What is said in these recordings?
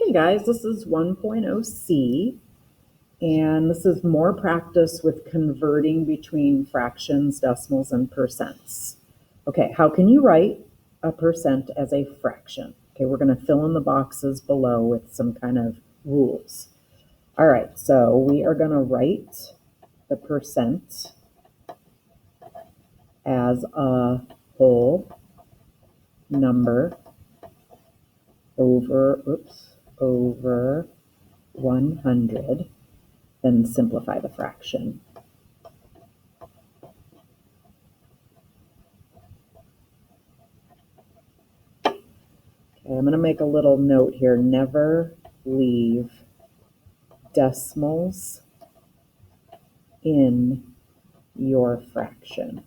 Hey guys, this is 1.0C, and this is more practice with converting between fractions, decimals, and percents. Okay, how can you write a percent as a fraction? Okay, we're going to fill in the boxes below with some kind of rules. All right, so we are going to write the percent as a whole number over 100, then simplify the fraction. Okay, I'm going to make a little note here. Never leave decimals in your fraction.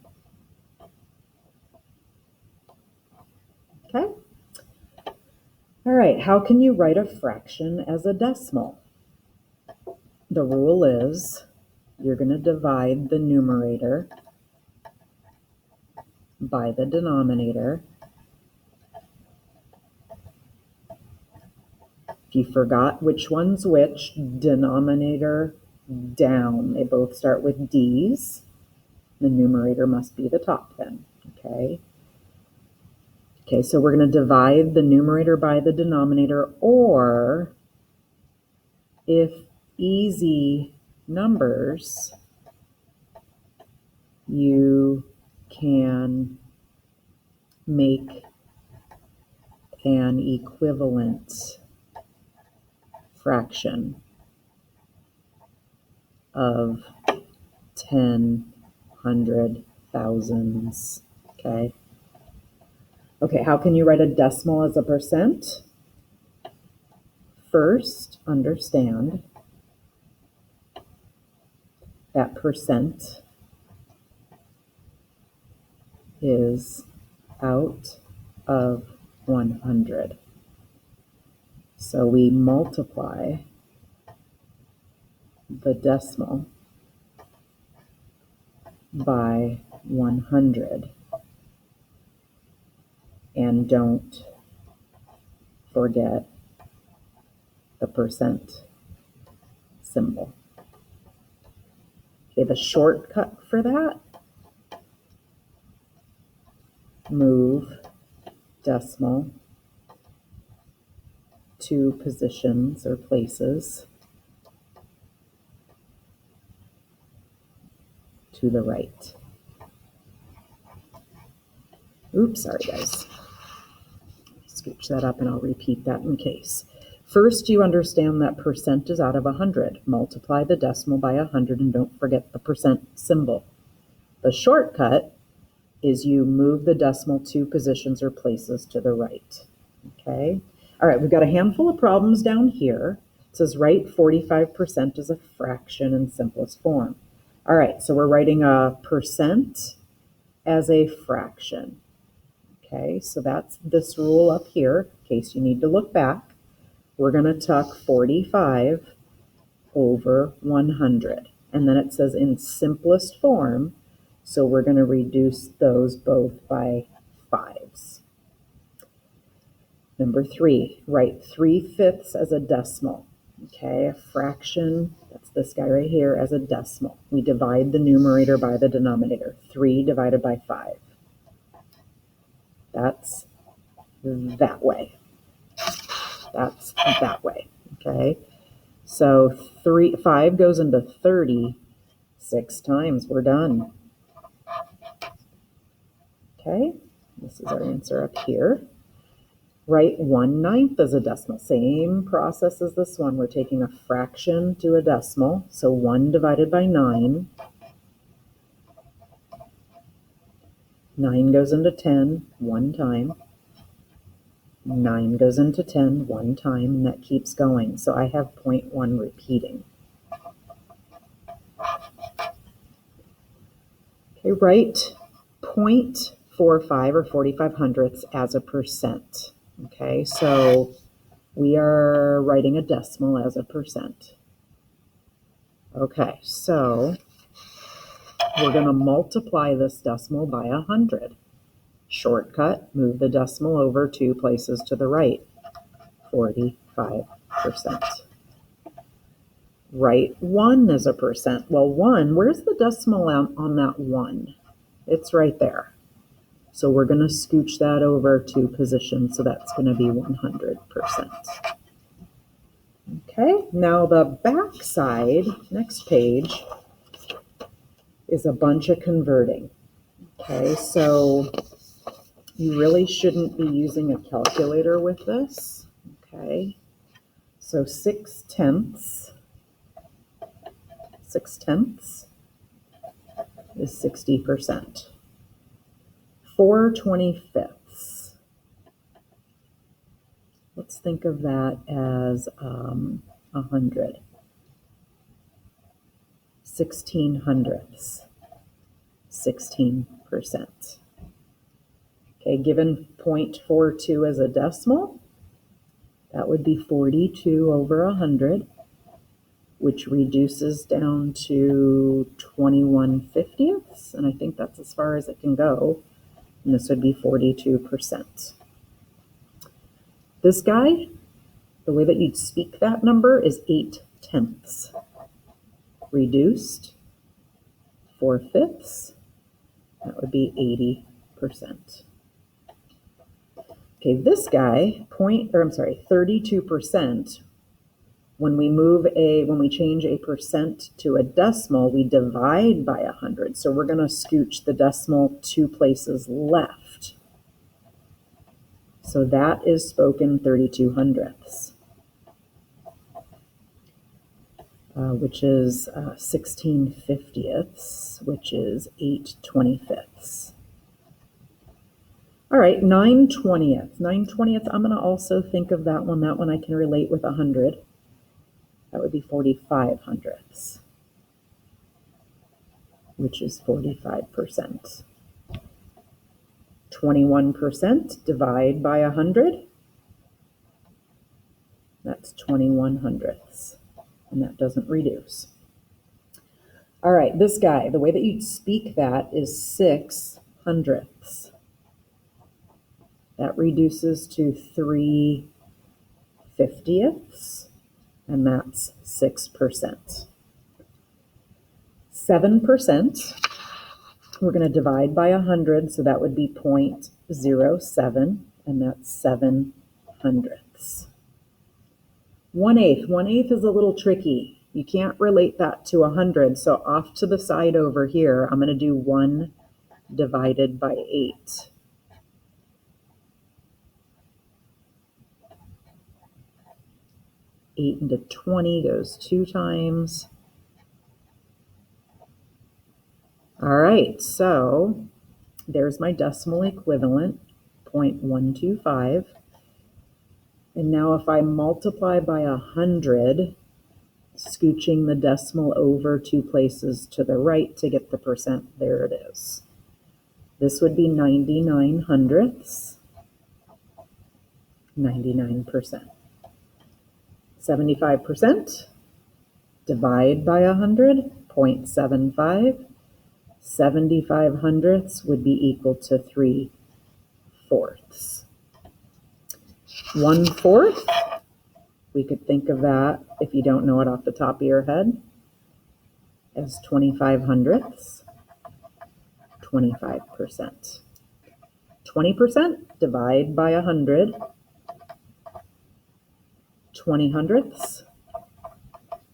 Okay? All right, how can you write a fraction as a decimal? The rule is you're going to divide the numerator by the denominator. If you forgot which one's which, denominator down. They both start with D's. The numerator must be the top then, okay? Okay, so we're going to divide the numerator by the denominator, or if easy numbers, you can make an equivalent fraction of 10, 100, thousands, okay? Okay, how can you write a decimal as a percent? First, understand that percent is out of 100. So we multiply the decimal by 100, and don't forget the percent symbol. Okay, the shortcut for that, move decimal 2 positions or places to the right. Oops, sorry guys. Scooch that up and I'll repeat that in case. First, you understand that percent is out of 100. Multiply the decimal by 100 and don't forget the percent symbol. The shortcut is you move the decimal 2 positions or places to the right. Okay? All right, we've got a handful of problems down here. It says write 45% as a fraction in simplest form. All right, so we're writing a percent as a fraction. Okay, so that's this rule up here, in case you need to look back. We're going to tuck 45 over 100. And then it says in simplest form, so we're going to reduce those both by 5s. Number 3, write 3/5 as a decimal. Okay, a fraction, that's this guy right here, as a decimal. We divide the numerator by the denominator. 3 divided by 5. That's that way. That's that way, okay? So 5 goes into 30 6 times. We're done. Okay, this is our answer up here. Write 1/9 as a decimal. Same process as this one. We're taking a fraction to a decimal. So 1 divided by 9. 9 goes into 10 one time. 9 goes into 10 one time, and that keeps going. So I have 0.1 repeating. Okay, write 0.45 or 45 hundredths as a percent. Okay, so we are writing a decimal as a percent. Okay, so we're going to multiply this decimal by 100. Shortcut, move the decimal over 2 places to the right. 45 percent. Write 1 as a percent. Well, 1, where's the decimal on that 1? It's right there. So we're going to scooch that over 2 positions, so that's going to be 100%. Okay, now the back side, next page, is a bunch of converting. Okay, so you really shouldn't be using a calculator with this. Okay, so 6/10 is 60%. 4/25. Let's think of that as 100. 16/100, 16%. Okay, given 0.42 as a decimal, that would be 42 over 100, which reduces down to 21/50, and I think that's as far as it can go, and this would be 42%. This guy, the way that you'd speak that number is 8/10. Reduced 4/5, that would be 80%. Okay, this guy, 32%. When we change a percent to a decimal, we divide by 100. So we're going to scooch the decimal 2 places left. So that is spoken 32/100, which is 16/50, which is 8/25. All right, 9/20. 9/20, I'm going to also think of that one. That one I can relate with 100. That would be 45/100, which is 45%. 21% divide by 100. That's 21/100, and that doesn't reduce. All right, this guy, the way that you'd speak that is 6/100. That reduces to 3/50, and that's 6%. 7%, we're going to divide by 100, so that would be 0.07, and that's 7/100. 1/8. 1/8 is a little tricky. You can't relate that to 100, so off to the side over here, I'm going to do 1 divided by 8. 8 into 20 goes 2 times. All right, so there's my decimal equivalent, 0.125. And now if I multiply by 100, scooching the decimal over 2 places to the right to get the percent, there it is. This would be 99/100, 99%. 75%, divide by 100, 0.75. 75/100 would be equal to 3/4. 1/4, we could think of that, if you don't know it off the top of your head, as 25/100, 25%. 20%, divide by 100, 20/100,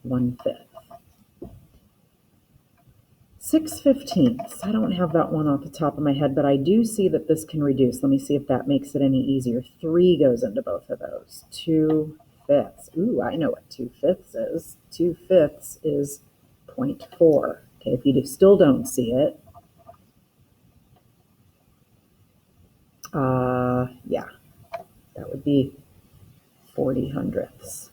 1/5. 6/15. I don't have that one off the top of my head, but I do see that this can reduce. Let me see if that makes it any easier. 3 goes into both of those. 2/5. Ooh, I know what 2/5 is. 2/5 is 0.4. Okay, if you still don't see it, yeah, that would be 40/100.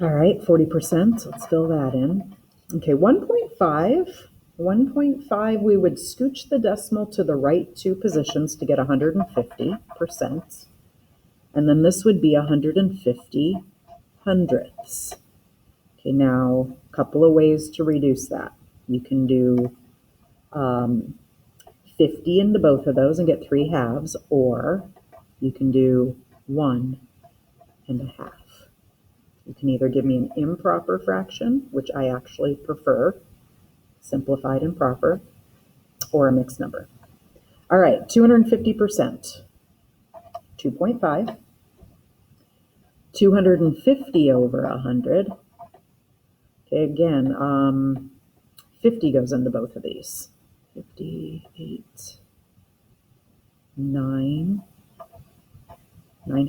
All right, 40%, let's fill that in. Okay, 1.5. 1.5, we would scooch the decimal to the right 2 positions to get 150%. And then this would be 150/100. Okay, now a couple of ways to reduce that. You can do 50 into both of those and get 3 halves, or You can do 1.5. You can either give me an improper fraction, which I actually prefer, simplified and proper, or a mixed number. All right, 250%, 2.5. 250 over 100. Okay, again, 50 goes into both of these. 58, 9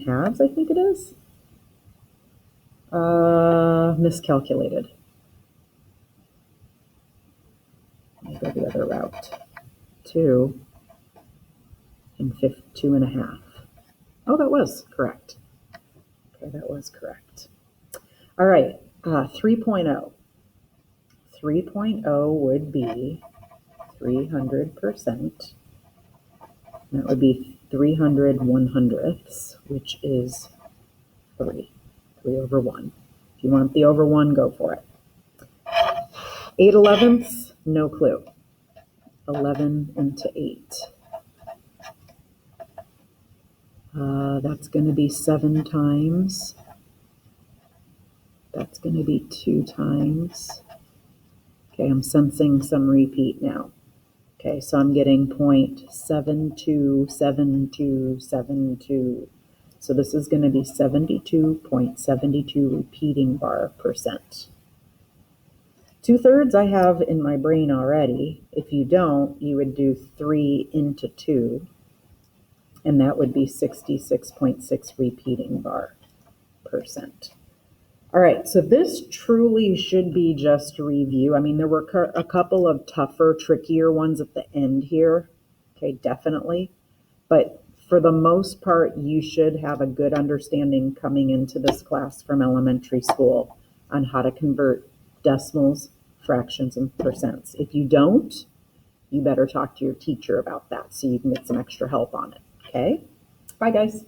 halves, I think it is. Miscalculated. Let me go the other route. 2 and 2.5. Oh, that was correct. Okay, that was correct. All right, 3.0. 3.0 would be 300%. That would be 300 100ths, which is 3 over 1. If you want the over 1, go for it. 8 11ths, no clue. 11 into 8. That's going to be 7 times. That's going to be 2 times. Okay, I'm sensing some repeat now. Okay, so I'm getting 0.727272. So this is going to be 72.72 repeating bar percent. 2/3 I have in my brain already. If you don't, you would do 3 into 2, and that would be 66.6 repeating bar percent. All right, so this truly should be just a review. I mean, there were a couple of tougher, trickier ones at the end here. Okay, definitely. But for the most part, you should have a good understanding coming into this class from elementary school on how to convert decimals, fractions, and percents. If you don't, you better talk to your teacher about that so you can get some extra help on it. Okay? Bye, guys.